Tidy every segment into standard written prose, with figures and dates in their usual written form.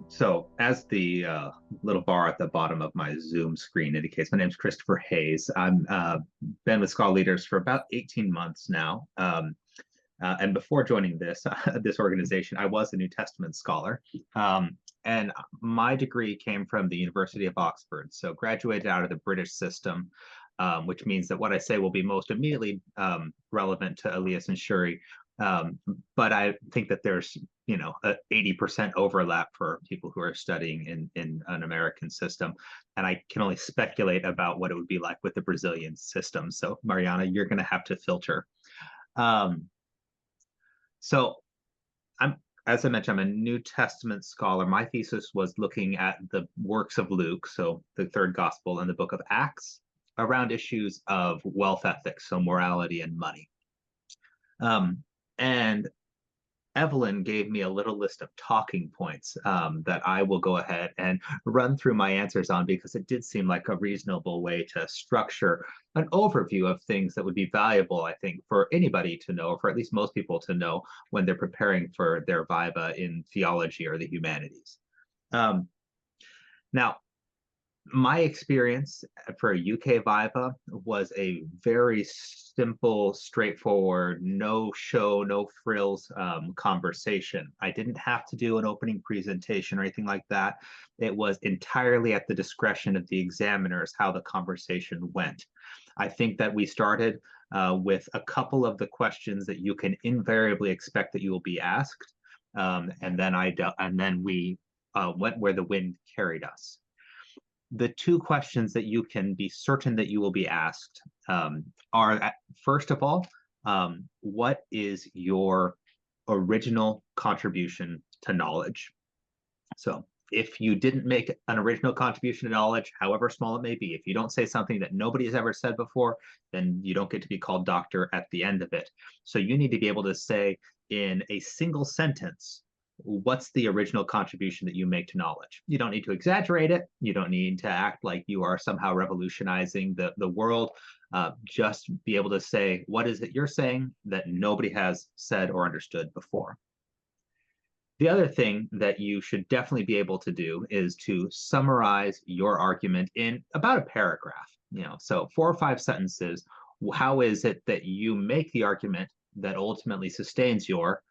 So, as the little bar at the bottom of my Zoom screen indicates, my name is Christopher Hayes. I'm been with Scholars Leaders for about 18 months now. And before joining this this organization, I was a New Testament scholar. And my degree came from the University of Oxford. So, graduated out of the British system, which means that what I say will be most immediately relevant to Elias and Shuri. Um, but I think that there's, a 80% overlap for people who are studying in an American system. And I can only speculate about what it would be like with the Brazilian system. So, Mariana, you're going to have to filter. Um, so I'm, as I mentioned, I'm a New Testament scholar. My thesis was looking at the works of Luke, so the third gospel, and the book of Acts around issues of wealth ethics, so morality and money. Um, and Evelyn gave me a little list of talking points that I will go ahead and run through my answers on because it did seem like a reasonable way to structure an overview of things that would be valuable, I think, for anybody to know, or for at least most people to know when they're preparing for their viva in theology or the humanities. Um, Now, my experience for a UK Viva was a very simple, straightforward, no show, no frills conversation. I didn't have to do an opening presentation or anything like that. It was entirely at the discretion of the examiners how the conversation went. I think that we started with a couple of the questions that you can invariably expect that you will be asked, and then we went where the wind carried us. The two questions that you can be certain that you will be asked are, first of all, what is your original contribution to knowledge? So if you didn't make an original contribution to knowledge, however small it may be, if you don't say something that nobody has ever said before, then you don't get to be called doctor at the end of it. So you need to be able to say in a single sentence, what's the original contribution that you make to knowledge? You don't need to exaggerate it. You don't need to act like you are somehow revolutionizing the world. Just be able to say, what is it you're saying that nobody has said or understood before? The other thing that you should definitely be able to do is to summarize your argument in about a paragraph. So 4 or 5 sentences. How is it that you make the argument that ultimately sustains your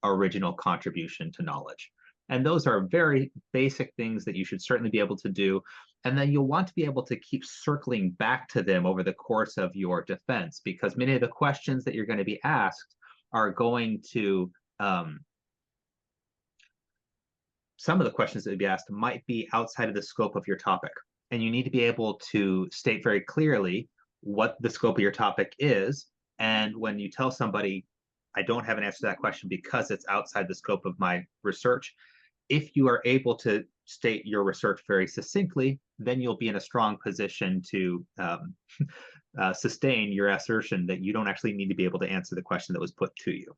original contribution to knowledge? And those are very basic things that you should certainly be able to do. And then you'll want to be able to keep circling back to them over the course of your defense, because many of the questions that you're going to be asked are going to some of the questions that would be asked might be outside of the scope of your topic. And you need to be able to state very clearly what the scope of your topic is. And when you tell somebody, I don't have an answer to that question because it's outside the scope of my research, if you are able to state your research very succinctly, then you'll be in a strong position to sustain your assertion that you don't actually need to be able to answer the question that was put to you.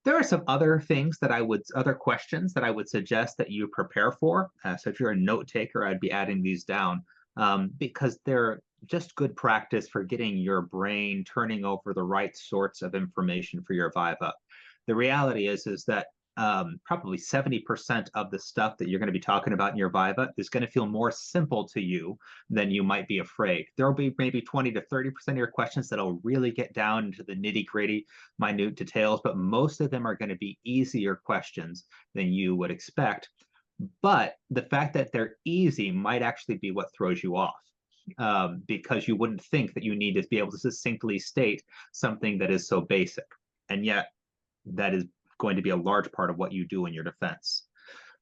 There are some other things that other questions that I would suggest that you prepare for. So if you're a note taker, I'd be adding these down because they're just good practice for getting your brain turning over the right sorts of information for your Viva. The reality is that probably 70% of the stuff that you're going to be talking about in your Viva is going to feel more simple to you than you might be afraid. There will be maybe 20 to 30% of your questions that'll really get down into the nitty gritty, minute details, but most of them are going to be easier questions than you would expect. But the fact that they're easy might actually be what throws you off. Because you wouldn't think that you need to be able to succinctly state something that is so basic. And yet, that is going to be a large part of what you do in your defense.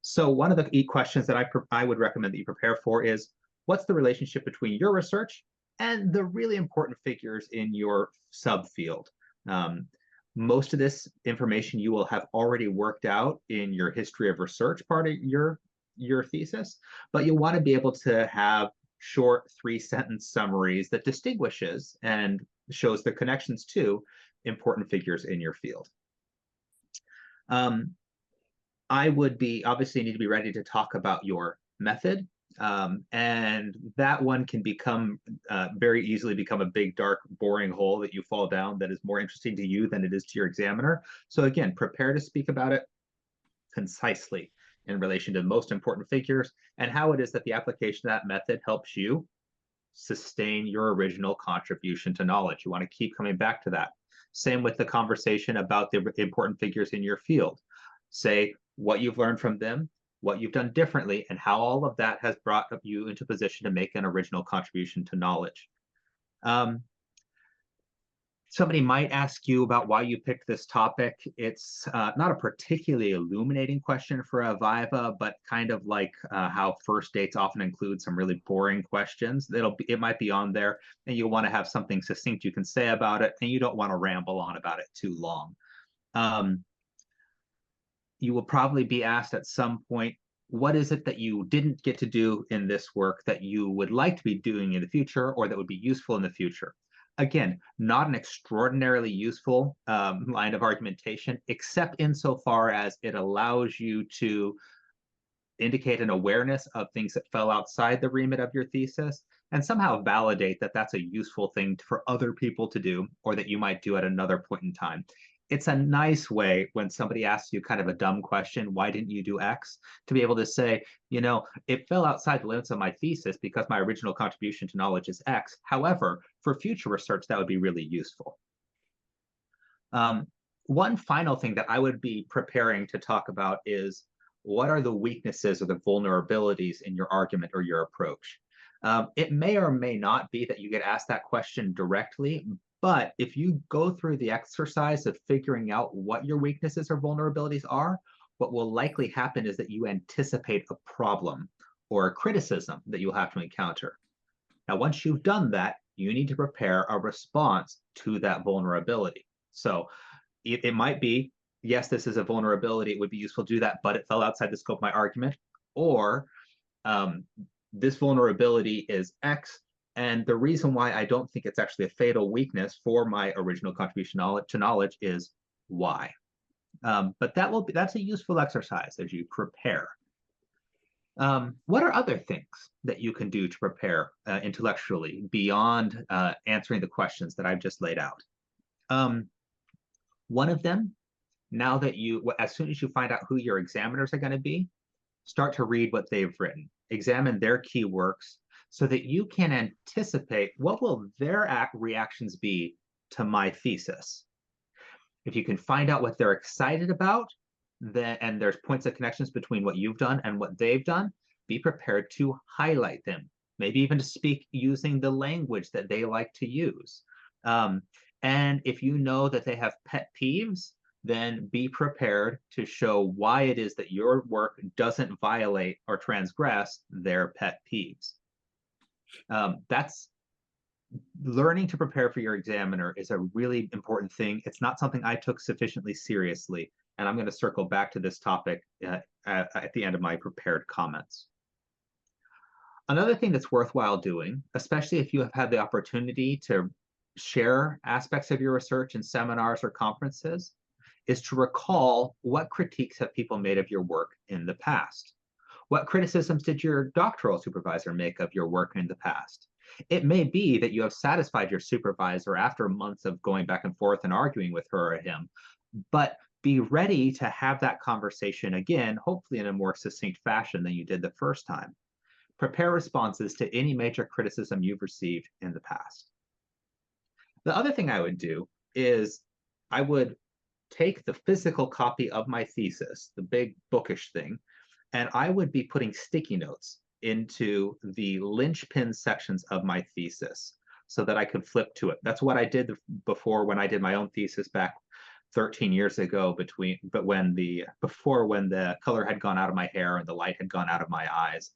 So one of the questions that I would recommend that you prepare for is, what's the relationship between your research and the really important figures in your subfield? Most of this information you will have already worked out in your history of research part of your thesis, but you'll want to be able to have short 3-sentence summaries that distinguishes and shows the connections to important figures in your field. I would be obviously need to be ready to talk about your method. And that one can become very easily become a big, dark, boring hole that you fall down that is more interesting to you than it is to your examiner. So again, prepare to speak about it concisely. in relation to the most important figures, and how it is that the application of that method helps you sustain your original contribution to knowledge. You want to keep coming back to that. Same with the conversation about the important figures in your field. Say what you've learned from them, what you've done differently, and how all of that has brought you into position to make an original contribution to knowledge. Somebody might ask you about why you picked this topic. It's not a particularly illuminating question for a Viva, but kind of like how first dates often include some really boring questions. It might be on there, and you'll want to have something succinct you can say about it, and you don't want to ramble on about it too long. You will probably be asked at some point, what is it that you didn't get to do in this work that you would like to be doing in the future, or that would be useful in the future? Again, not an extraordinarily useful line of argumentation, except insofar as it allows you to indicate an awareness of things that fell outside the remit of your thesis, and somehow validate that that's a useful thing for other people to do, or that you might do at another point in time. It's a nice way when somebody asks you kind of a dumb question, why didn't you do X, to be able to say, you know, it fell outside the limits of my thesis because my original contribution to knowledge is X. However, for future research, that would be really useful. One final thing that I would be preparing to talk about is, what are the weaknesses or the vulnerabilities in your argument or your approach? It may or may not be that you get asked that question directly, but if you go through the exercise of figuring out what your weaknesses or vulnerabilities are, what will likely happen is that you anticipate a problem or a criticism that you'll have to encounter. Now, once you've done that, you need to prepare a response to that vulnerability. So it might be, yes, this is a vulnerability, it would be useful to do that, but it fell outside the scope of my argument. Or this vulnerability is X, and the reason why I don't think it's actually a fatal weakness for my original contribution to knowledge is Y. But that's a useful exercise as you prepare. What are other things that you can do to prepare intellectually beyond answering the questions that I've just laid out? One of them, now that as soon as you find out who your examiners are going to be, start to read what they've written. Examine their key works so that you can anticipate what will their reactions be to my thesis. If you can find out what they're excited about, and there's points of connections between what you've done and what they've done, be prepared to highlight them, maybe even to speak using the language that they like to use. And if you know that they have pet peeves, then be prepared to show why it is that your work doesn't violate or transgress their pet peeves. That's learning to prepare for your examiner is a really important thing. It's not something I took sufficiently seriously, and I'm going to circle back to this topic at the end of my prepared comments. Another thing that's worthwhile doing, especially if you have had the opportunity to share aspects of your research in seminars or conferences, is to recall what critiques have people made of your work in the past. What criticisms did your doctoral supervisor make of your work in the past? It may be that you have satisfied your supervisor after months of going back and forth and arguing with her or him, but be ready to have that conversation again, hopefully in a more succinct fashion than you did the first time. Prepare responses to any major criticism you've received in the past. The other thing I would do is I would take the physical copy of my thesis, the big bookish thing, and I would be putting sticky notes into the linchpin sections of my thesis so that I could flip to it. That's what I did before when I did my own thesis back 13 years ago, when the color had gone out of my hair and the light had gone out of my eyes.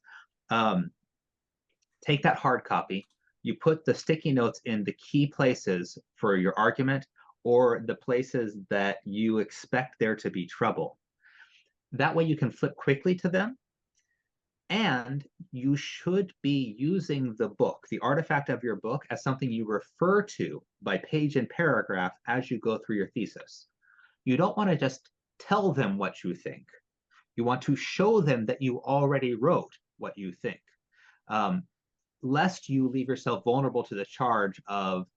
Take that hard copy, you put the sticky notes in the key places for your argument, or the places that you expect there to be trouble. That way you can flip quickly to them, and you should be using the book, the artifact of your book, as something you refer to by page and paragraph as you go through your thesis. You don't want to just tell them what you think. You want to show them that you already wrote what you think, lest you leave yourself vulnerable to the charge of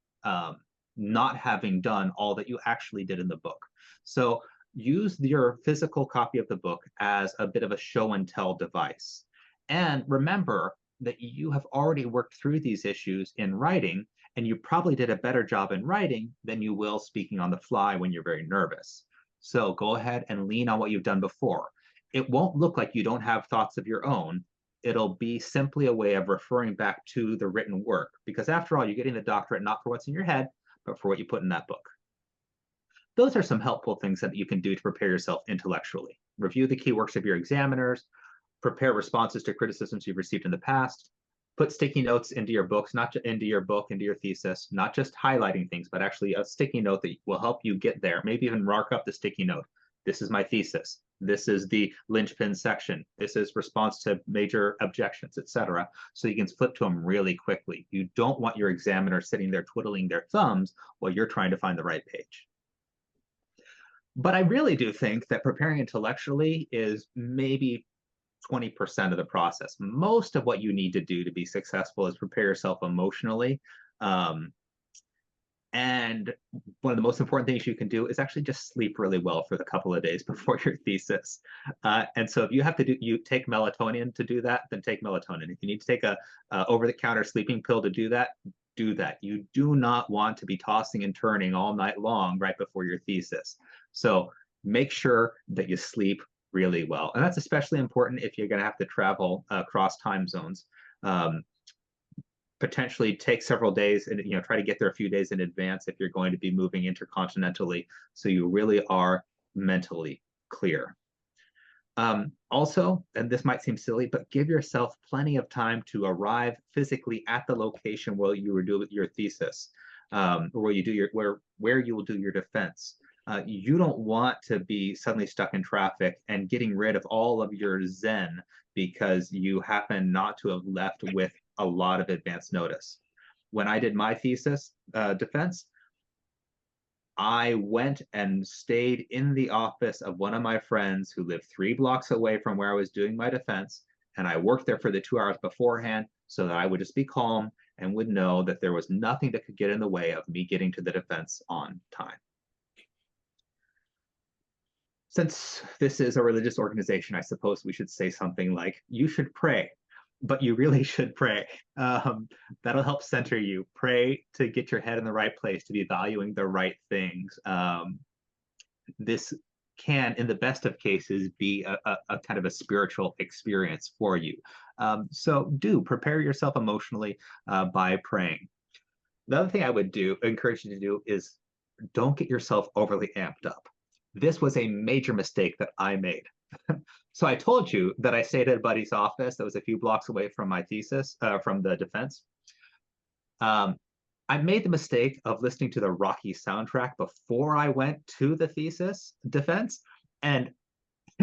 not having done all that you actually did in the book. So use your physical copy of the book as a bit of a show and tell device. And remember that you have already worked through these issues in writing, and you probably did a better job in writing than you will speaking on the fly when you're very nervous. So go ahead and lean on what you've done before. It won't look like you don't have thoughts of your own. It'll be simply a way of referring back to the written work, because after all, you're getting the doctorate not for what's in your head, but for what you put in that book. Those are some helpful things that you can do to prepare yourself intellectually. Review the key works of your examiners, prepare responses to criticisms you've received in the past, put sticky notes into your books, not into your book, into your thesis, not just highlighting things, but actually a sticky note that will help you get there. Maybe even mark up the sticky note. This is my thesis. This is the linchpin section. This is response to major objections, etc. So you can flip to them really quickly. You don't want your examiner sitting there twiddling their thumbs while you're trying to find the right page. But I really do think that preparing intellectually is maybe 20% of the process. Most of what you need to do to be successful is prepare yourself emotionally. And one of the most important things you can do is actually just sleep really well for the couple of days before your thesis. And so if you have to take melatonin to do that, then take melatonin. If you need to take a over-the-counter sleeping pill to do that, do that. You do not want to be tossing and turning all night long right before your thesis. So make sure that you sleep really well. And that's especially important if you're going to have to travel across time zones. Potentially take several days and try to get there a few days in advance if you're going to be moving intercontinentally, so you really are mentally clear. Also, and this might seem silly, but give yourself plenty of time to arrive physically at the location where you will do your thesis, or where you will do your defense. You don't want to be suddenly stuck in traffic and getting rid of all of your zen because you happen not to have left with a lot of advance notice. When I did my thesis defense, I went and stayed in the office of one of my friends who lived 3 blocks away from where I was doing my defense. And I worked there for the 2 hours beforehand so that I would just be calm and would know that there was nothing that could get in the way of me getting to the defense on time. Since this is a religious organization, I suppose we should say something like, you should pray, but you really should pray. That'll help center you. Pray to get your head in the right place, to be valuing the right things. This can, in the best of cases, be a kind of a spiritual experience for you. So do prepare yourself emotionally by praying. The other thing I would encourage you to do is don't get yourself overly amped up. This was a major mistake that I made. So I told you that I stayed at a buddy's office that was a few blocks away from my thesis, from the defense. I made the mistake of listening to the Rocky soundtrack before I went to the thesis defense. And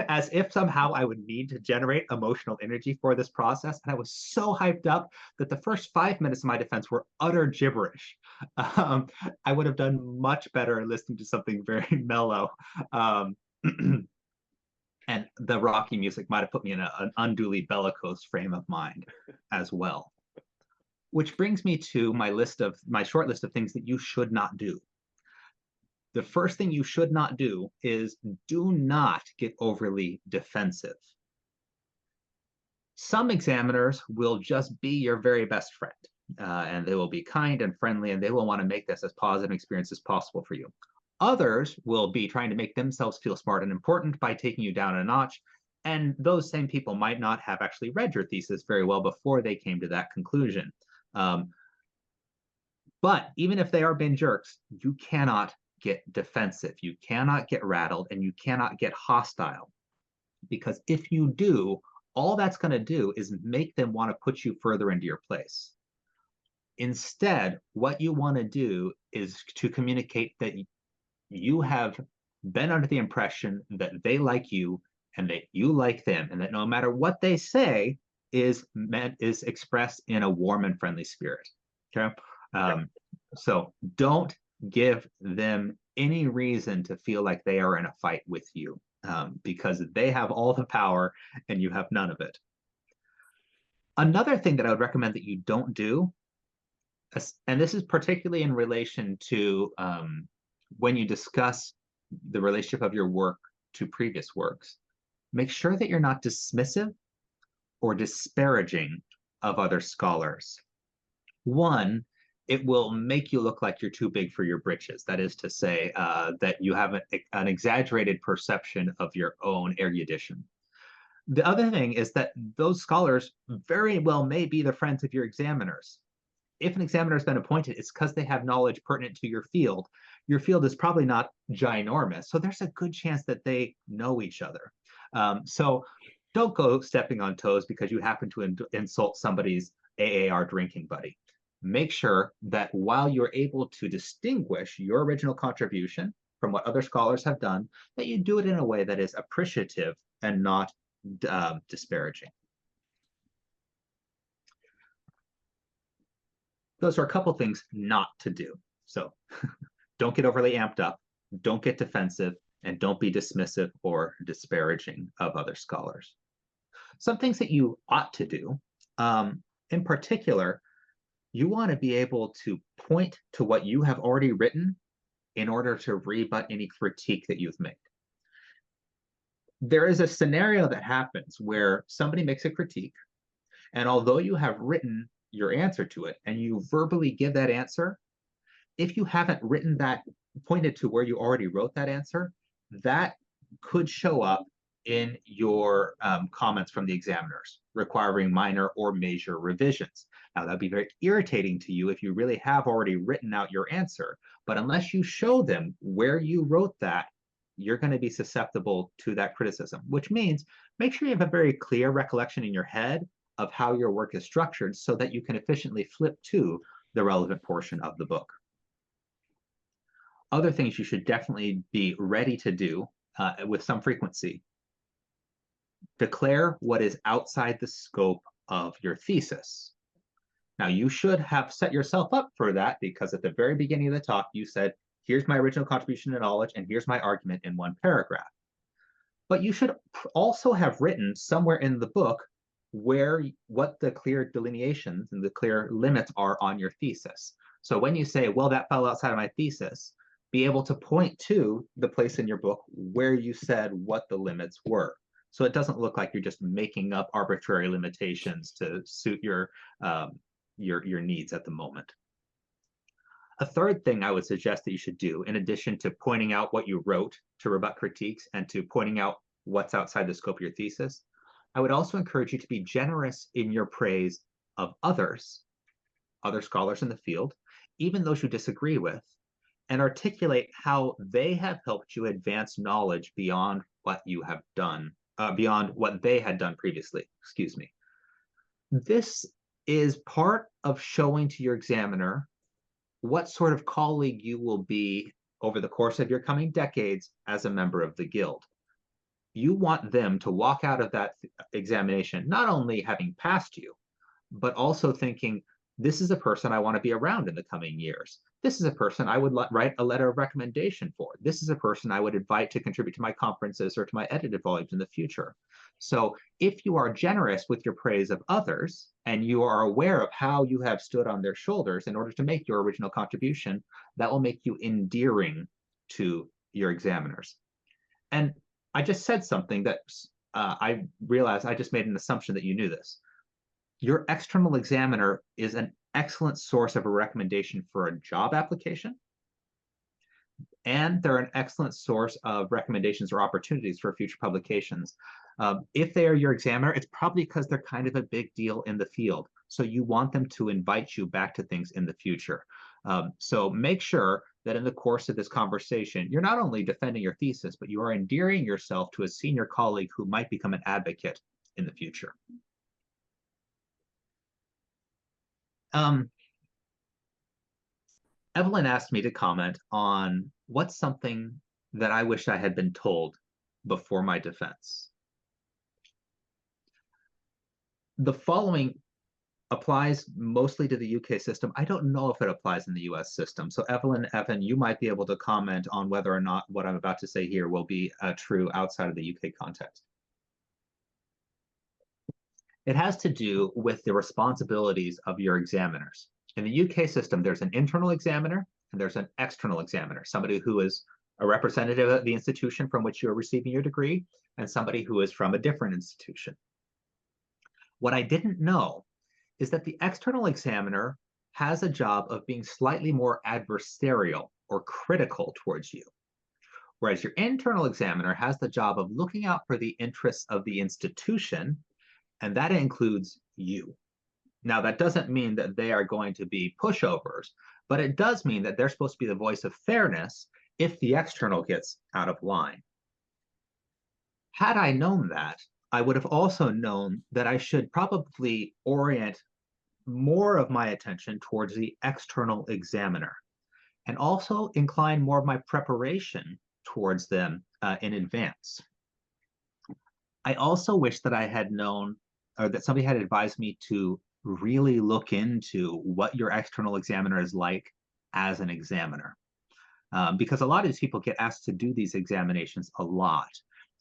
as if somehow I would need to generate emotional energy for this process. And I was so hyped up that the first 5 minutes of my defense were utter gibberish. I would have done much better listening to something very mellow. And the Rocky music might have put me in an unduly bellicose frame of mind as well. Which brings me to my short list of things that you should not do. The first thing you should not do is do not get overly defensive. Some examiners will just be your very best friend, and they will be kind and friendly, and they will want to make this as positive an experience as possible for you. Others will be trying to make themselves feel smart and important by taking you down a notch, and those same people might not have actually read your thesis very well before they came to that conclusion. But even if they are being jerks, you cannot get defensive, you cannot get rattled, and you cannot get hostile. Because if you do, all that's going to do is make them want to put you further into your place. Instead, what you want to do is to communicate that you have been under the impression that they like you and that you like them, and that no matter what they say is expressed in a warm and friendly spirit. Okay. So don't give them any reason to feel like they are in a fight with you, because they have all the power and you have none of it. Another thing that I would recommend that you don't do, and this is particularly in relation to when you discuss the relationship of your work to previous works, make sure that you're not dismissive or disparaging of other scholars. One, it will make you look like you're too big for your britches. That is to say, that you have an exaggerated perception of your own erudition. The other thing is that those scholars very well may be the friends of your examiners. If an examiner has been appointed, it's because they have knowledge pertinent to your field. Your field is probably not ginormous, so there's a good chance that they know each other. So don't go stepping on toes because you happen to insult somebody's AAR drinking buddy. Make sure that while you're able to distinguish your original contribution from what other scholars have done, that you do it in a way that is appreciative and not disparaging. Those are a couple things not to do. So don't get overly amped up, don't get defensive, and don't be dismissive or disparaging of other scholars. Some things that you ought to do, in particular, you want to be able to point to what you have already written in order to rebut any critique that you've made. There is a scenario that happens where somebody makes a critique, and although you have written your answer to it and you verbally give that answer, if you haven't written that, pointed to where you already wrote that answer, that could show up in your comments from the examiners, requiring minor or major revisions. Now, that'd be very irritating to you if you really have already written out your answer, but unless you show them where you wrote that, you're going to be susceptible to that criticism, which means make sure you have a very clear recollection in your head of how your work is structured so that you can efficiently flip to the relevant portion of the book. Other things you should definitely be ready to do with some frequency. Declare what is outside the scope of your thesis. Now, you should have set yourself up for that because at the very beginning of the talk, you said, here's my original contribution to knowledge, and here's my argument in one paragraph. But you should also have written somewhere in the book what the clear delineations and the clear limits are on your thesis. So when you say, well, that fell outside of my thesis, be able to point to the place in your book where you said what the limits were. So it doesn't look like you're just making up arbitrary limitations to suit your needs at the moment. A third thing I would suggest that you should do, in addition to pointing out what you wrote to rebut critiques and to pointing out what's outside the scope of your thesis, I would also encourage you to be generous in your praise of others, other scholars in the field, even those you disagree with, and articulate how they have helped you advance knowledge beyond what you have done, beyond what they had done previously, excuse me. This is part of showing to your examiner what sort of colleague you will be over the course of your coming decades as a member of the guild. You want them to walk out of that examination not only having passed you, but also thinking, this is a person I want to be around in the coming years. This is a person I would write a letter of recommendation for. This is a person I would invite to contribute to my conferences or to my edited volumes in the future. So if you are generous with your praise of others and you are aware of how you have stood on their shoulders in order to make your original contribution, that will make you endearing to your examiners. And I just said something that I realized I just made an assumption that you knew this. Your external examiner is an excellent source of a recommendation for a job application, and they're an excellent source of recommendations or opportunities for future publications. If they are your examiner, it's probably because they're kind of a big deal in the field. So you want them to invite you back to things in the future. So make sure that in the course of this conversation, you're not only defending your thesis, but you are endearing yourself to a senior colleague who might become an advocate in the future. Evelyn asked me to comment on what's something that I wish I had been told before my defense. The following applies mostly to the UK system. I don't know if it applies in the US system. So Evan, you might be able to comment on whether or not what I'm about to say here will be true outside of the UK context. It has to do with the responsibilities of your examiners. In the UK system, there's an internal examiner and there's an external examiner, somebody who is a representative of the institution from which you're receiving your degree, and somebody who is from a different institution. What I didn't know is that the external examiner has a job of being slightly more adversarial or critical towards you, whereas your internal examiner has the job of looking out for the interests of the institution, and that includes you. Now, that doesn't mean that they are going to be pushovers, but it does mean that they're supposed to be the voice of fairness if the external gets out of line. Had I known that, I would have also known that I should probably orient more of my attention towards the external examiner and also incline more of my preparation towards them in advance. I also wish that I had known, or that somebody had advised me to really look into what your external examiner is like as an examiner. Because a lot of these people get asked to do these examinations a lot.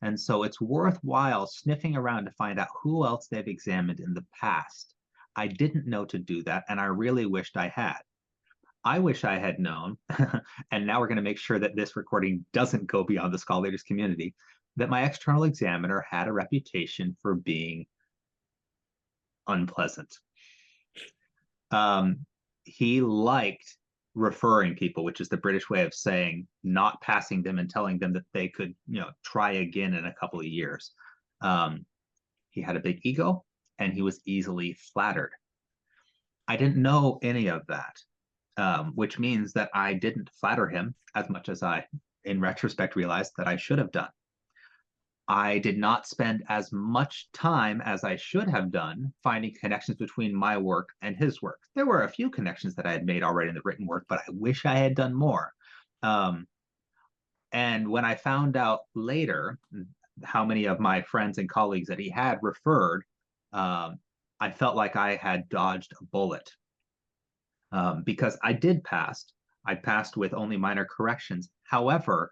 And so it's worthwhile sniffing around to find out who else they've examined in the past. I didn't know to do that, and I really wished I had. I wish I had known, and now we're going to make sure that this recording doesn't go beyond the Scholars Leaders community, that my external examiner had a reputation for being unpleasant. He liked referring people, which is the British way of saying not passing them and telling them that they could, try again in a couple of years. He had a big ego, and he was easily flattered. I didn't know any of that, which means that I didn't flatter him as much as I, in retrospect, realized that I should have done. I did not spend as much time as I should have done finding connections between my work and his work. There were a few connections that I had made already in the written work, but I wish I had done more. And when I found out later how many of my friends and colleagues that he had referred, I felt like I had dodged a bullet. Because I did pass. I passed with only minor corrections. However,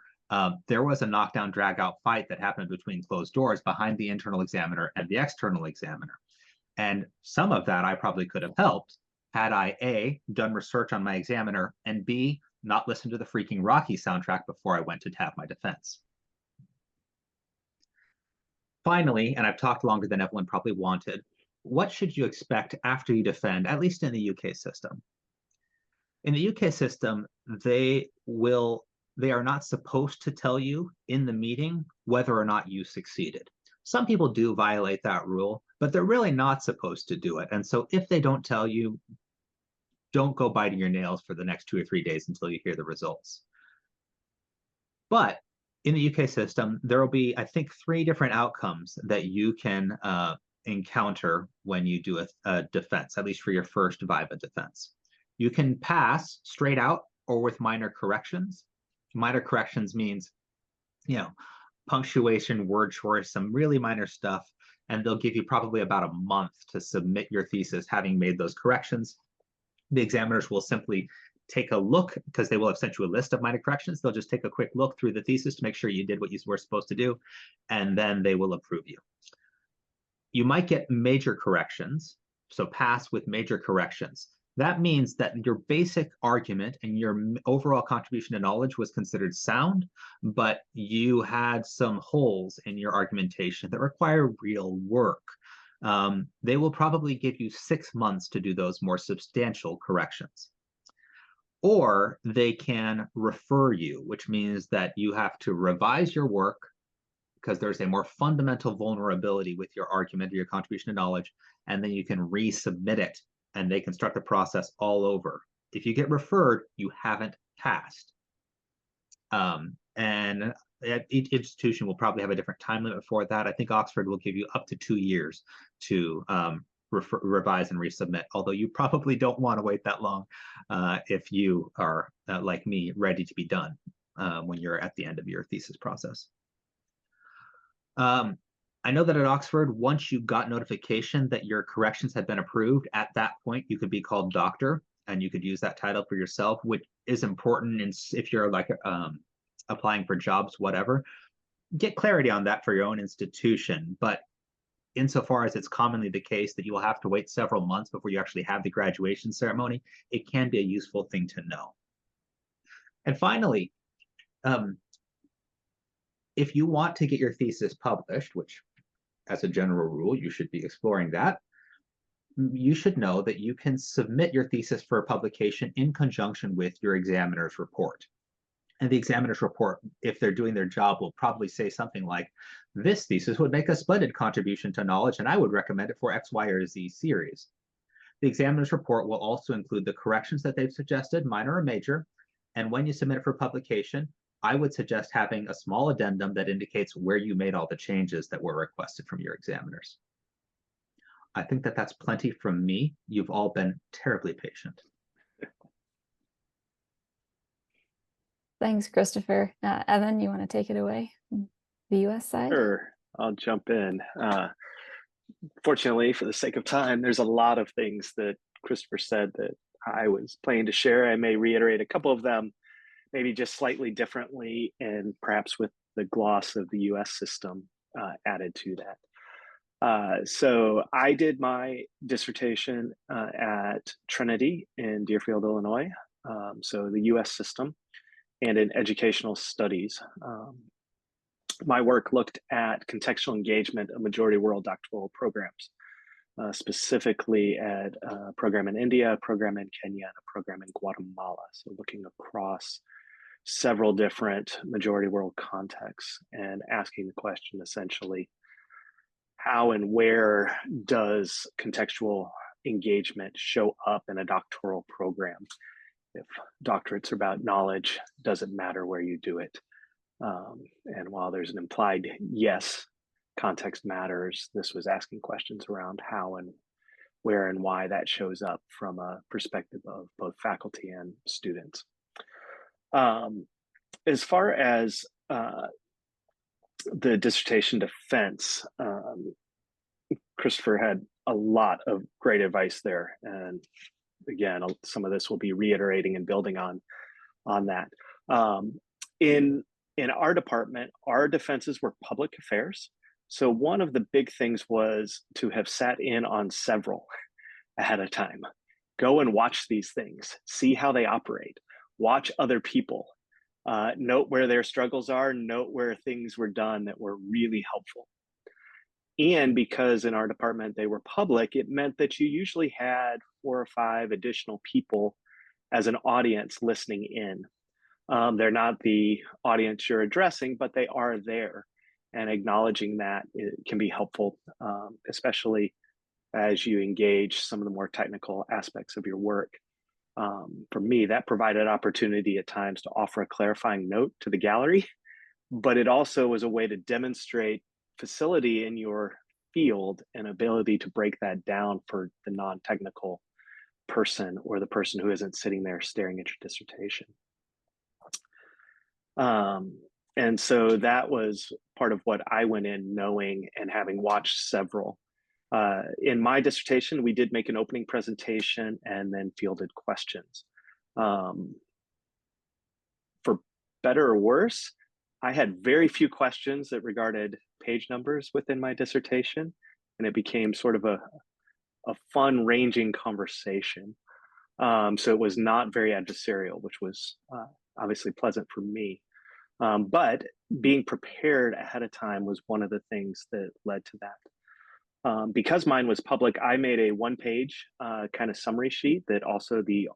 there was a knockdown, drag-out fight that happened between closed doors behind the internal examiner and the external examiner. And some of that I probably could have helped had I, A, done research on my examiner, and B, not listened to the freaking Rocky soundtrack before I went to have my defense. Finally, and I've talked longer than everyone probably wanted, what should you expect after you defend, at least in the UK system? In the UK system, they are not supposed to tell you in the meeting whether or not you succeeded. Some people do violate that rule, but they're really not supposed to do it. And so if they don't tell you, don't go biting your nails for the next 2 or 3 days until you hear the results. But in the UK system, there will be, I think, 3 different outcomes that you can encounter when you do a defense, at least for your first Viva defense. You can pass straight out or with minor corrections. Minor corrections means, punctuation, word choice, some really minor stuff, and they'll give you probably about a month to submit your thesis having made those corrections. The examiners will simply take a look, because they will have sent you a list of minor corrections. They'll just take a quick look through the thesis to make sure you did what you were supposed to do, and then they will approve you. You might get major corrections, so pass with major corrections. That means that your basic argument and your overall contribution to knowledge was considered sound, but you had some holes in your argumentation that require real work. They will probably give you 6 months to do those more substantial corrections. Or they can refer you, which means that you have to revise your work because there's a more fundamental vulnerability with your argument or your contribution to knowledge, and then you can resubmit it, and they can start the process all over. If you get referred, you haven't passed. And each institution will probably have a different time limit for that. I think Oxford will give you up to 2 years to revise and resubmit, although you probably don't want to wait that long if you are, like me, ready to be done when you're at the end of your thesis process. I know that at Oxford, once you got notification that your corrections had been approved, at that point, you could be called doctor, and you could use that title for yourself, which is important if you're like applying for jobs, whatever. Get clarity on that for your own institution. But insofar as it's commonly the case that you will have to wait several months before you actually have the graduation ceremony, it can be a useful thing to know. And finally, If you want to get your thesis published, which as a general rule, you should be exploring that, you should know that you can submit your thesis for publication in conjunction with your examiner's report. And the examiner's report, if they're doing their job, will probably say something like, this thesis would make a splendid contribution to knowledge, and I would recommend it for X, Y, or Z series. The examiner's report will also include the corrections that they've suggested, minor or major, and when you submit it for publication, I would suggest having a small addendum that indicates where you made all the changes that were requested from your examiners. I think that that's plenty from me. You've all been terribly patient. Thanks, Christopher. Evan, you want to take it away? The US side? Sure, I'll jump in. Fortunately, for the sake of time, there's a lot of things that Christopher said that I was planning to share. I may reiterate a couple of them, maybe just slightly differently, and perhaps with the gloss of the US system added to that. So I did my dissertation at Trinity in Deerfield, Illinois, so the US system, and in educational studies. My work looked at contextual engagement of majority world doctoral programs, specifically at a program in India, a program in Kenya, and a program in Guatemala. So looking across several different majority world contexts and asking the question essentially, how and where does contextual engagement show up in a doctoral program? If doctorates are about knowledge, does it matter where you do it? And while there's an implied yes, context matters, this was asking questions around how and where and why that shows up from a perspective of both faculty and students. As far as the dissertation defense, Christopher had a lot of great advice there. And again, some of this will be reiterating and building on that. In our department, our defenses were public affairs. So one of the big things was to have sat in on several ahead of time. Go and watch these things, see how they operate, watch other people, note where their struggles are, note where things were done that were really helpful. And because in our department they were public, it meant that you usually had 4 or 5 additional people as an audience listening in. They're not the audience you're addressing, but they are there. And acknowledging that it can be helpful, especially as you engage some of the more technical aspects of your work. For me, that provided opportunity at times to offer a clarifying note to the gallery, but it also was a way to demonstrate facility in your field and ability to break that down for the non-technical person or the person who isn't sitting there staring at your dissertation. And so that was part of what I went in knowing and having watched several. In my dissertation, we did make an opening presentation and then fielded questions. For better or worse, I had very few questions that regarded page numbers within my dissertation, and it became sort of a fun ranging conversation. So it was not very adversarial, which was obviously pleasant for me. But being prepared ahead of time was one of the things that led to that. Because mine was public, I made a 1-page kind of summary sheet that also the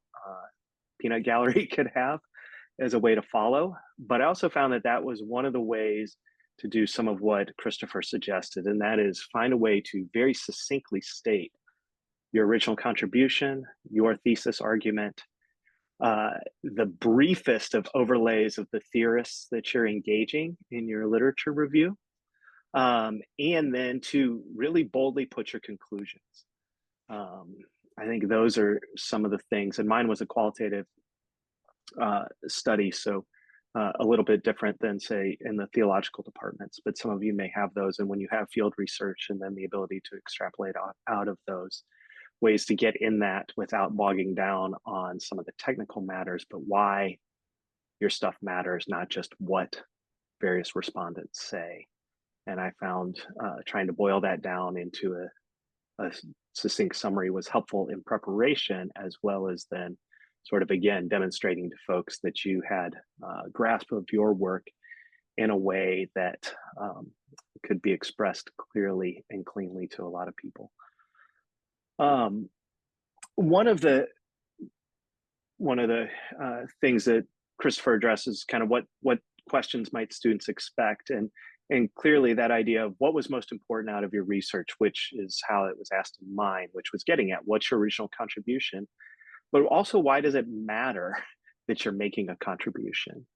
peanut gallery could have as a way to follow. But I also found that that was one of the ways to do some of what Christopher suggested, and that is find a way to very succinctly state your original contribution, your thesis argument, the briefest of overlays of the theorists that you're engaging in your literature review, and then to really boldly put your conclusions. I think those are some of the things, and mine was a qualitative study, so a little bit different than, say, in the theological departments, but some of you may have those. And when you have field research and then the ability to extrapolate out of those, ways to get in that without bogging down on some of the technical matters, but why your stuff matters, not just what various respondents say. And I found trying to boil that down into a succinct summary was helpful in preparation, as well as then sort of, again, demonstrating to folks that you had grasp of your work in a way that could be expressed clearly and cleanly to a lot of people. One of the things that Christopher addresses, kind of what questions might students expect, and clearly that idea of what was most important out of your research, which is how it was asked in mine, which was getting at what's your original contribution, but also why does it matter that you're making a contribution?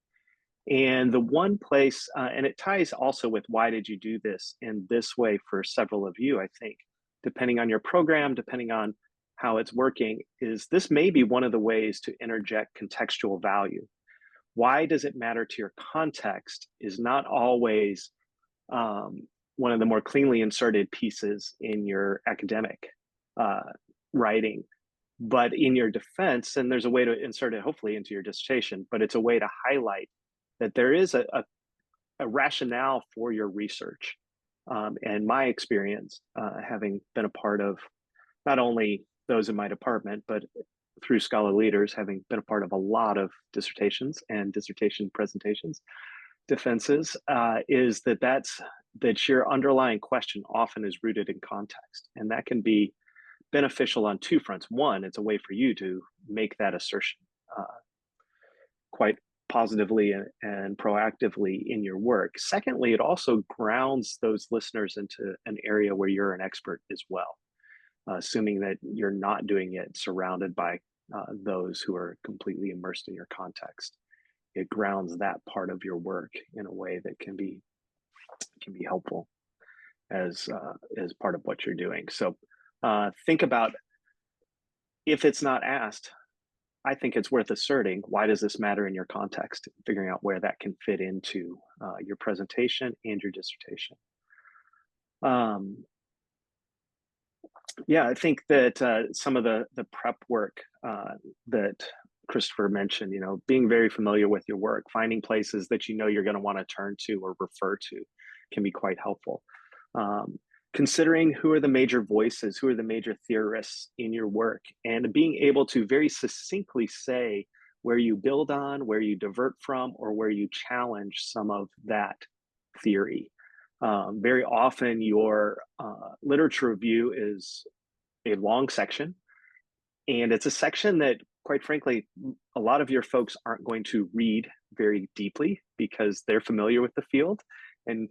And the one place, and it ties also with why did you do this in this way for several of you, I think, depending on your program, depending on how it's working, is this may be one of the ways to interject contextual value. Why does it matter to your context is not always one of the more cleanly inserted pieces in your academic writing, but in your defense, and there's a way to insert it hopefully into your dissertation, but it's a way to highlight that there is a rationale for your research. And my experience, having been a part of not only those in my department, but through Scholar Leaders, having been a part of a lot of dissertations and dissertation presentations, defenses, is that your underlying question often is rooted in context. And that can be beneficial on two fronts. One, it's a way for you to make that assertion quite positively and proactively in your work. Secondly, it also grounds those listeners into an area where you're an expert as well, assuming that you're not doing it surrounded by those who are completely immersed in your context. It grounds that part of your work in a way that can be helpful as part of what you're doing. So think about, if it's not asked, I think it's worth asserting, why does this matter in your context? Figuring out where that can fit into your presentation and your dissertation. Yeah, I think that some of the prep work that Christopher mentioned, being very familiar with your work, finding places that you're going to want to turn to or refer to can be quite helpful. Considering who are the major voices, who are the major theorists in your work, and being able to very succinctly say where you build on, where you divert from, or where you challenge some of that theory. Very often your literature review is a long section, and it's a section that, quite frankly, a lot of your folks aren't going to read very deeply because they're familiar with the field and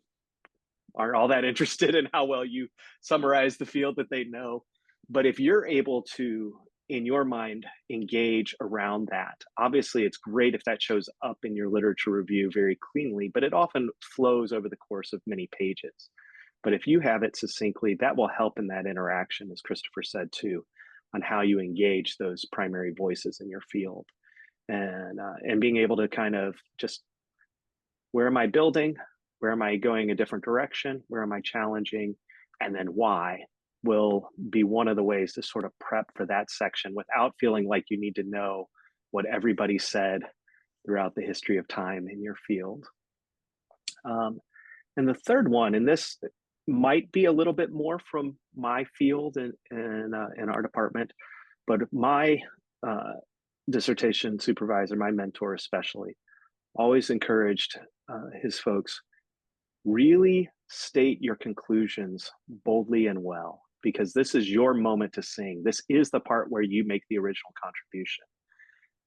aren't all that interested in how well you summarize the field that they know. But if you're able to, in your mind, engage around that, obviously it's great if that shows up in your literature review very cleanly, but it often flows over the course of many pages. But if you have it succinctly, that will help in that interaction, as Christopher said too, on how you engage those primary voices in your field. And being able to kind of just, where am I building? Where am I going a different direction? Where am I challenging? And then why will be one of the ways to sort of prep for that section without feeling like you need to know what everybody said throughout the history of time in your field. And the third one, and this might be a little bit more from my field in our department, but my dissertation supervisor, my mentor especially, always encouraged his folks, really state your conclusions boldly and well, because this is your moment to sing. This is the part where you make the original contribution.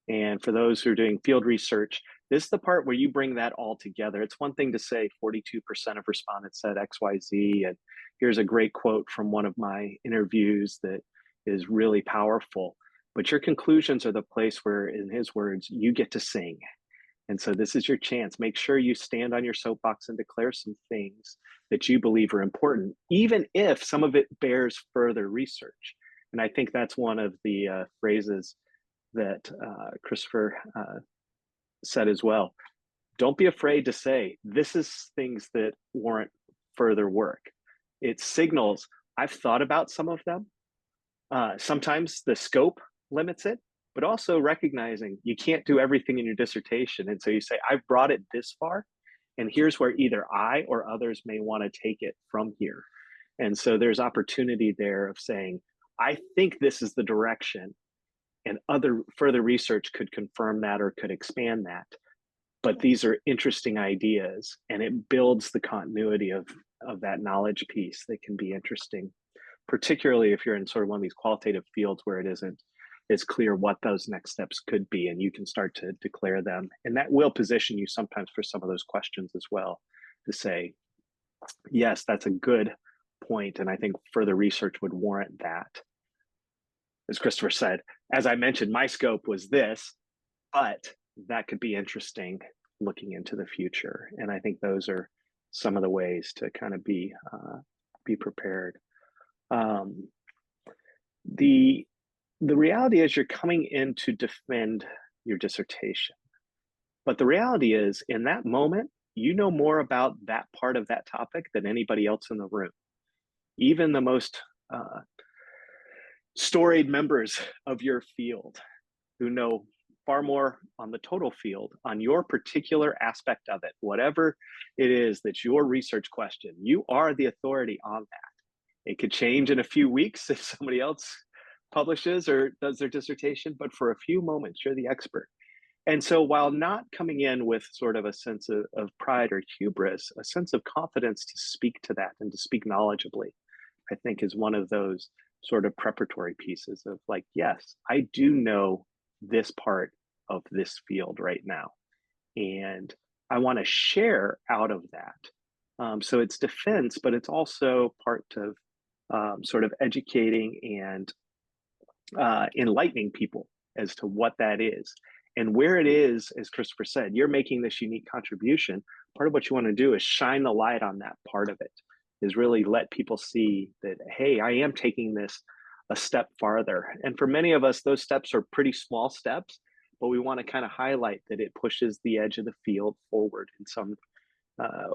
And for those who are doing field research, this is the part where you bring that all together. It's one thing to say 42% of respondents said XYZ, and here's a great quote from one of my interviews that is really powerful. But your conclusions are the place where, in his words, you get to sing. And so this is your chance. Make sure you stand on your soapbox and declare some things that you believe are important, even if some of it bears further research. And I think that's one of the phrases that Christopher said as well. Don't be afraid to say, this is things that warrant further work. It signals, I've thought about some of them. Sometimes the scope limits it, but also recognizing you can't do everything in your dissertation. And so you say, I've brought it this far, and here's where either I or others may want to take it from here. And so there's opportunity there of saying, I think this is the direction, and other further research could confirm that or could expand that. but these are interesting ideas, and it builds the continuity of that knowledge piece that can be interesting, particularly if you're in sort of one of these qualitative fields where it isn't as clear what those next steps could be, and you can start to declare them. And that will position you sometimes for some of those questions as well, to say, yes, that's a good point, and I think further research would warrant that. As Christopher said, as I mentioned, my scope was this, but that could be interesting looking into the future. And I think those are some of the ways to kind of be prepared. The reality is you're coming in to defend your dissertation. But the reality is, in that moment, you know more about that part of that topic than anybody else in the room. Even the most storied members of your field who know far more on the total field, on your particular aspect of it, whatever it is that's your research question, you are the authority on that. It could change in a few weeks if somebody else publishes or does their dissertation, but for a few moments, you're the expert. And so while not coming in with sort of a sense of pride or hubris, a sense of confidence to speak to that and to speak knowledgeably, I think is one of those sort of preparatory pieces of like, yes, I do know this part of this field right now, and I want to share out of that. So it's defense, but it's also part of sort of educating and enlightening people as to what that is. And where it is, as Christopher said, you're making this unique contribution. Part of what you want to do is shine the light on that part of it, is really let people see that, hey, I am taking this a step farther. And for many of us, those steps are pretty small steps, but we want to kind of highlight that it pushes the edge of the field forward in some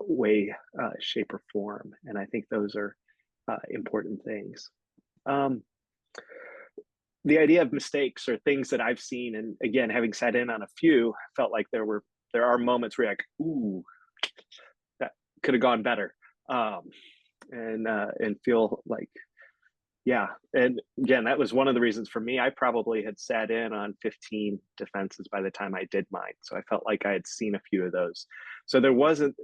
way, shape, or form. And I think those are important things. The idea of mistakes or things that I've seen, and again, having sat in on a few, felt like there are moments where you're like, ooh, that could have gone better. And feel like, yeah. And again, that was one of the reasons for me. I probably had sat in on 15 defenses by the time I did mine. So I felt like I had seen a few of those. So there wasn't,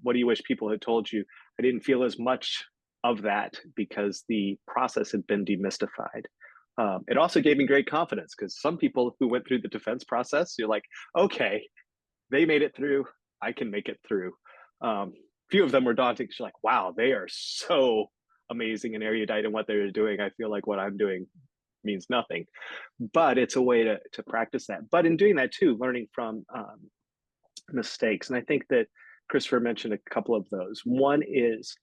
what do you wish people had told you? I didn't feel as much of that because the process had been demystified. It also gave me great confidence because some people who went through the defense process, you're like, okay, they made it through, I can make it through. Few of them were daunting. You're like, wow, they are so amazing and erudite in what they're doing. I feel like what I'm doing means nothing, but it's a way to practice that. But in doing that too, learning from mistakes. And I think that Christopher mentioned a couple of those. One is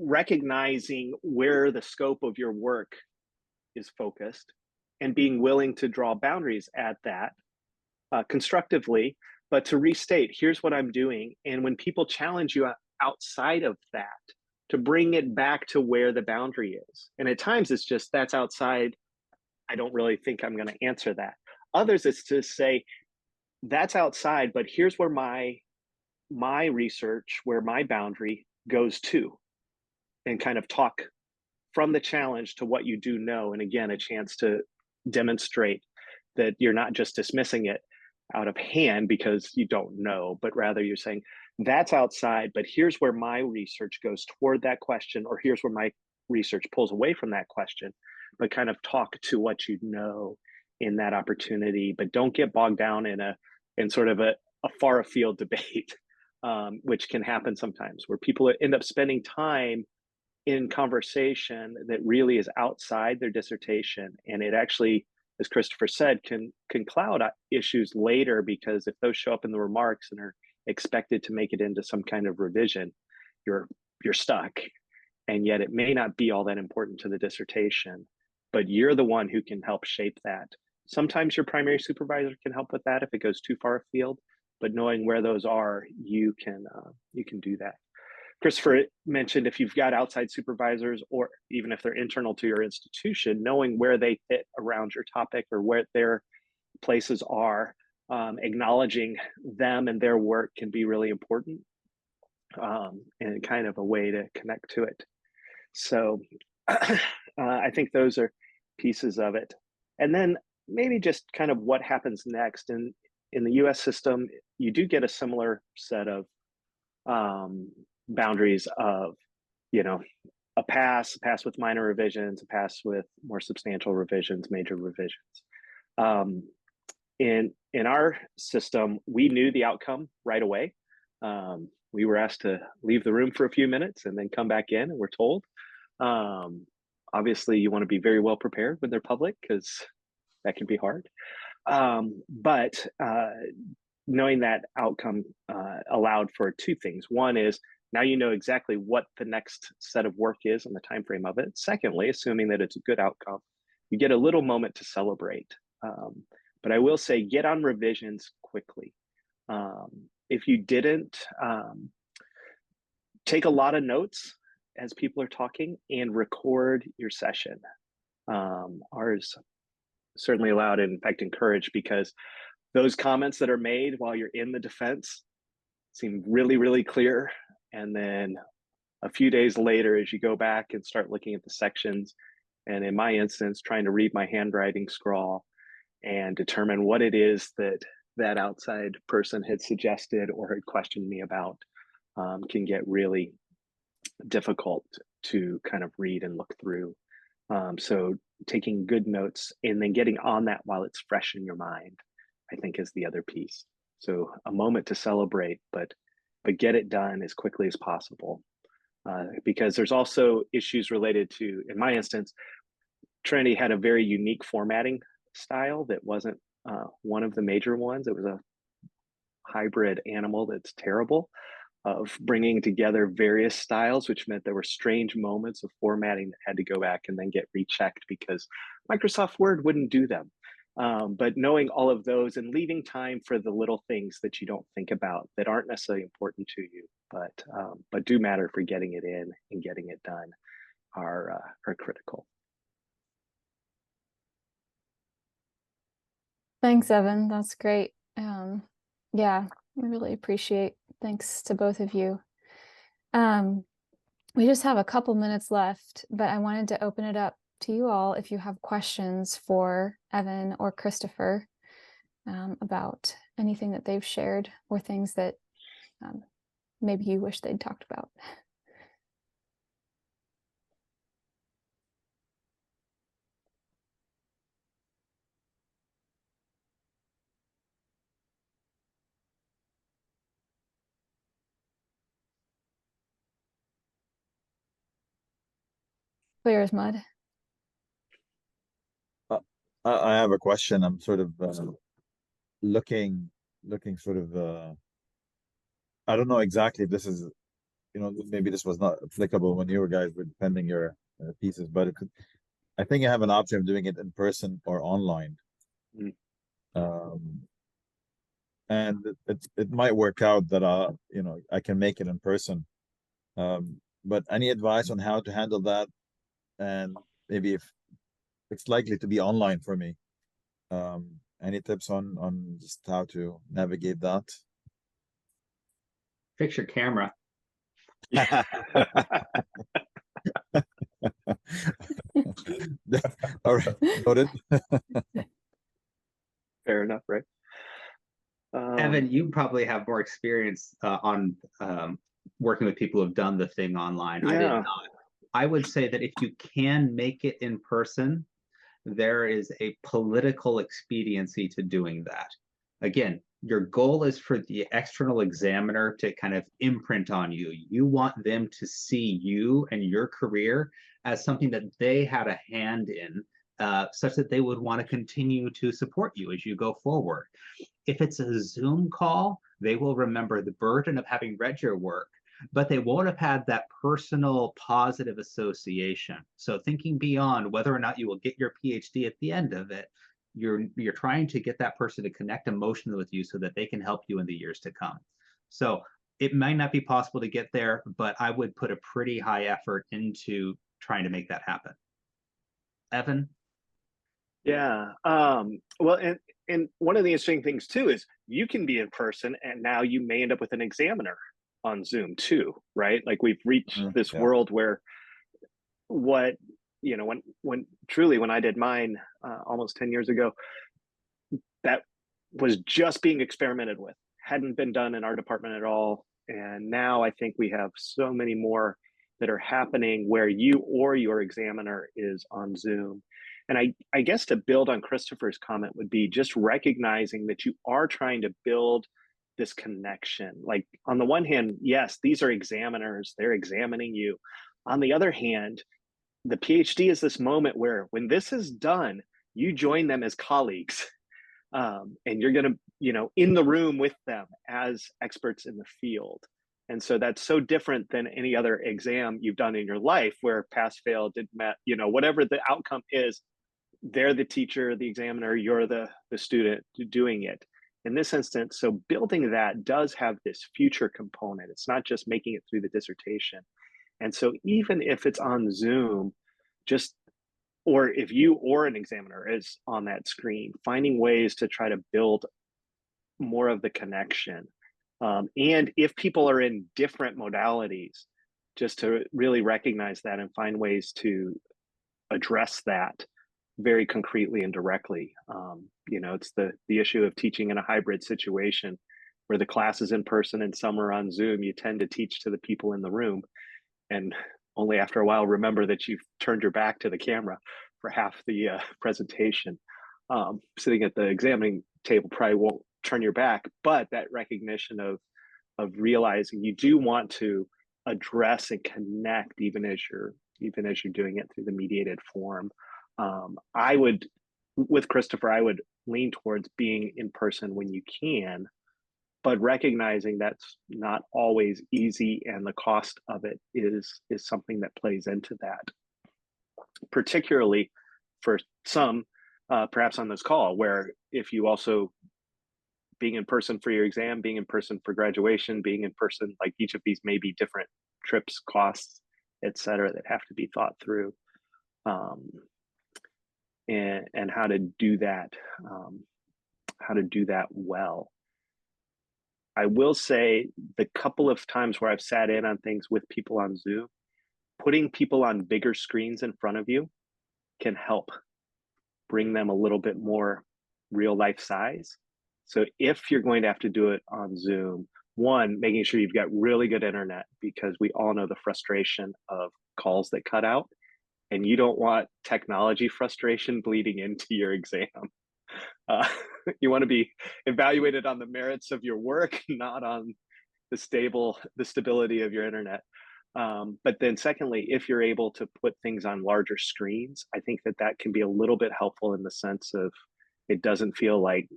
recognizing where the scope of your work is focused and being willing to draw boundaries at that constructively, but to restate, here's what I'm doing. And when people challenge you outside of that, to bring it back to where the boundary is. And at times it's just, that's outside. I don't really think I'm going to answer that. Others, it's to say, that's outside, but here's where my research, where my boundary goes to, and kind of talk from the challenge to what you do know. And again, a chance to demonstrate that you're not just dismissing it out of hand because you don't know, but rather you're saying, that's outside, but here's where my research goes toward that question, or here's where my research pulls away from that question, but kind of talk to what you know in that opportunity, but don't get bogged down in sort of a far afield debate, which can happen sometimes, where people end up spending time in conversation that really is outside their dissertation. And it actually, as Christopher said, can cloud issues later, because if those show up in the remarks and are expected to make it into some kind of revision, you're stuck. And yet it may not be all that important to the dissertation, but you're the one who can help shape that. Sometimes your primary supervisor can help with that if it goes too far afield, but knowing where those are, you can do that. Christopher mentioned if you've got outside supervisors, or even if they're internal to your institution, knowing where they fit around your topic or where their places are, acknowledging them and their work can be really important, and kind of a way to connect to it. So I think those are pieces of it. And then maybe just kind of what happens next. And in the US system, you do get a similar set of boundaries of, you know, a pass with minor revisions, a pass with more substantial revisions, major revisions. In our system, we knew the outcome right away. We were asked to leave the room for a few minutes and then come back in, and we're told. Obviously, you want to be very well prepared when they're public, because that can be hard. But knowing that outcome allowed for two things. One is, now you know exactly what the next set of work is and the time frame of it. Secondly, assuming that it's a good outcome, you get a little moment to celebrate. But I will say, get on revisions quickly. If you didn't, take a lot of notes as people are talking and record your session. Ours certainly allowed, and in fact encouraged, because those comments that are made while you're in the defense seem really, really clear. And then a few days later, as you go back and start looking at the sections, and in my instance, trying to read my handwriting scrawl and determine what it is that that outside person had suggested or had questioned me about, can get really difficult to kind of read and look through. So taking good notes and then getting on that while it's fresh in your mind, I think, is the other piece. So a moment to celebrate, but get it done as quickly as possible. Because there's also issues related to, in my instance, Trinity had a very unique formatting style that wasn't one of the major ones. It was a hybrid animal that's terrible, of bringing together various styles, which meant there were strange moments of formatting that had to go back and then get rechecked because Microsoft Word wouldn't do them. But knowing all of those and leaving time for the little things that you don't think about, that aren't necessarily important to you, but do matter for getting it in and getting it done, are critical. Thanks, Evan. That's great. Yeah, I really appreciate. Thanks to both of you. We just have a couple minutes left, but I wanted to open it up to you all if you have questions for Evan or Christopher about anything that they've shared, or things that maybe you wish they'd talked about. Clear as mud. I have a question. I'm sort of looking sort of I don't know exactly if this is, maybe this was not applicable when you guys were defending your pieces, but I think I have an option of doing it in person or online. And it might work out that I can make it in person. But any advice on how to handle that, and maybe if it's likely to be online for me? Any tips on just how to navigate that? Fix your camera. All right, noted. Fair enough, right? Evan, you probably have more experience on working with people who have done the thing online. Yeah. I did not. I would say that if you can make it in person, there is a political expediency to doing that. Again, your goal is for the external examiner to kind of imprint on you. You want them to see you and your career as something that they had a hand in, such that they would want to continue to support you as you go forward. If it's a Zoom call, they will remember the burden of having read your work, but they won't have had that personal positive association. So thinking beyond whether or not you will get your PhD at the end of it, you're trying to get that person to connect emotionally with you so that they can help you in the years to come. So it might not be possible to get there, but I would put a pretty high effort into trying to make that happen. Evan? Yeah. Well, and one of the interesting things too is you can be in person, and now you may end up with an examiner on Zoom too, right? Like, we've reached this world where when truly, when I did mine almost 10 years ago, that was just being experimented with, hadn't been done in our department at all. And now I think we have so many more that are happening where you or your examiner is on Zoom. And I guess to build on Christopher's comment would be just recognizing that you are trying to build this connection. Like on the one hand, yes, these are examiners, they're examining you. On the other hand, the PhD is this moment where when this is done, you join them as colleagues. And you're going to, in the room with them as experts in the field. And so that's so different than any other exam you've done in your life where pass, fail, didn't matter, whatever the outcome is, they're the teacher, the examiner, you're the student doing it. In this instance, so building that does have this future component. It's not just making it through the dissertation. And so even if it's on Zoom, or if you or an examiner is on that screen, finding ways to try to build more of the connection. And if people are in different modalities, just to really recognize that and find ways to address that very concretely and directly. It's the issue of teaching in a hybrid situation where the class is in person and some are on Zoom. You tend to teach to the people in the room, and only after a while remember that you've turned your back to the camera for half the presentation. Sitting at the examining table probably won't turn your back, but that recognition of realizing you do want to address and connect even as you're doing it through the mediated form. With Christopher, I would lean towards being in person when you can, but recognizing that's not always easy, and the cost of it is something that plays into that, particularly for some, perhaps on this call, where if you also being in person for your exam, being in person for graduation, being in person, like each of these may be different trips, costs, et cetera, that have to be thought through. And how to do that well. I will say the couple of times where I've sat in on things with people on Zoom, putting people on bigger screens in front of you can help bring them a little bit more real life size. So if you're going to have to do it on Zoom, one, making sure you've got really good internet, because we all know the frustration of calls that cut out, and you don't want technology frustration bleeding into your exam. You want to be evaluated on the merits of your work, not on the stability of your internet. But then secondly, if you're able to put things on larger screens, I think that can be a little bit helpful in the sense of it doesn't feel like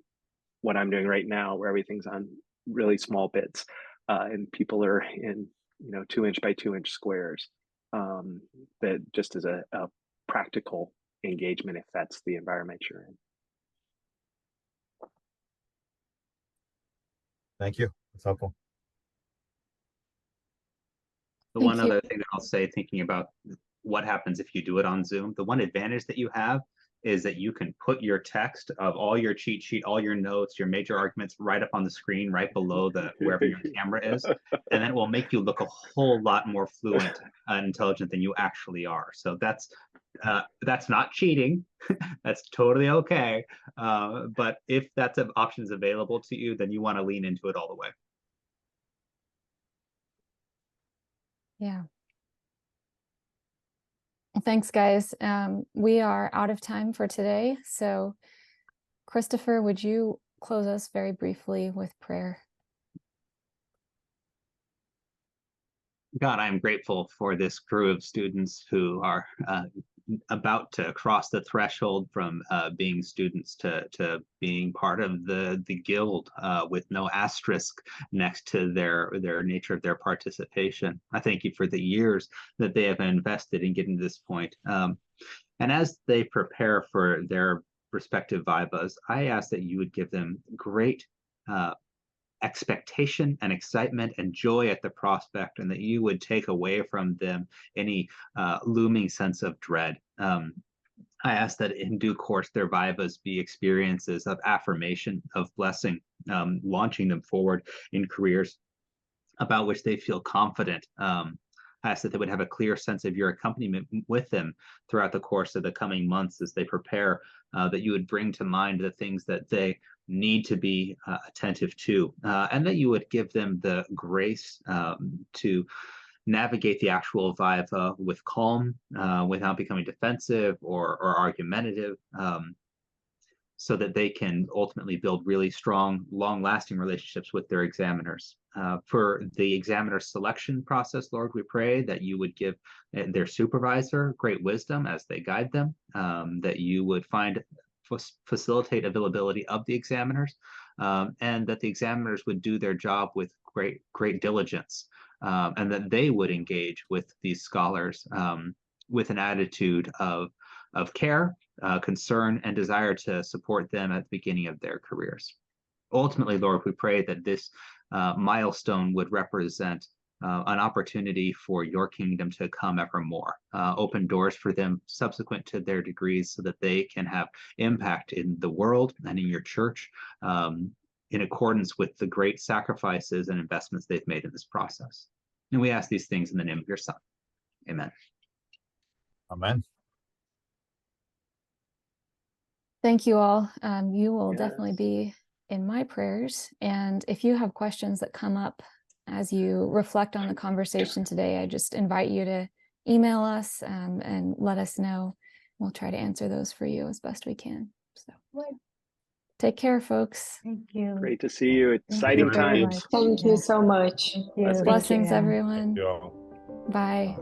what I'm doing right now, where everything's on really small bits, and people are in 2-inch by 2-inch squares. That just as a practical engagement, if that's the environment you're in. Thank you. That's helpful. The one other thing that I'll say, thinking about what happens if you do it on Zoom, the one advantage that you have is that you can put your text of all your cheat sheet, all your notes, your major arguments right up on the screen, right below wherever your camera is. And then it will make you look a whole lot more fluent and intelligent than you actually are. So that's not cheating. That's totally okay. But if that's an option is available to you, then you want to lean into it all the way. Yeah. Thanks, guys. We are out of time for today. So, Christopher, would you close us very briefly with prayer? God, I'm grateful for this crew of students who are about to cross the threshold from being students to being part of the guild with no asterisk next to their nature of their participation. I thank you for the years that they have invested in getting to this point. And as they prepare for their respective vivas, I ask that you would give them great expectation and excitement and joy at the prospect, and that you would take away from them any looming sense of dread. I ask that in due course their vivas be experiences of affirmation, of blessing, launching them forward in careers about which they feel confident. I ask that they would have a clear sense of your accompaniment with them throughout the course of the coming months as they prepare, that you would bring to mind the things that they need to be attentive to, and that you would give them the grace to navigate the actual viva with calm, without becoming defensive or argumentative, so that they can ultimately build really strong, long-lasting relationships with their examiners. For the examiner selection process, Lord, we pray that you would give their supervisor great wisdom as they guide them, that you would facilitate availability of the examiners, and that the examiners would do their job with great diligence, and that they would engage with these scholars with an attitude of care, concern, and desire to support them at the beginning of their careers. Ultimately, Lord, we pray that this milestone would represent an opportunity for your kingdom to come evermore, open doors for them subsequent to their degrees so that they can have impact in the world and in your church, in accordance with the great sacrifices and investments they've made in this process. And we ask these things in the name of your Son. Amen. Amen. Thank you all. You will Yes. definitely be in my prayers. And if you have questions that come up as you reflect on the conversation today, I just invite you to email us and let us know. We'll try to answer those for you as best we can. So take care, folks. Thank you. Great to see you. Thank Exciting you very times. much. Thank you so much. Thank you. Blessings. Blessings, you. everyone. You all. Bye.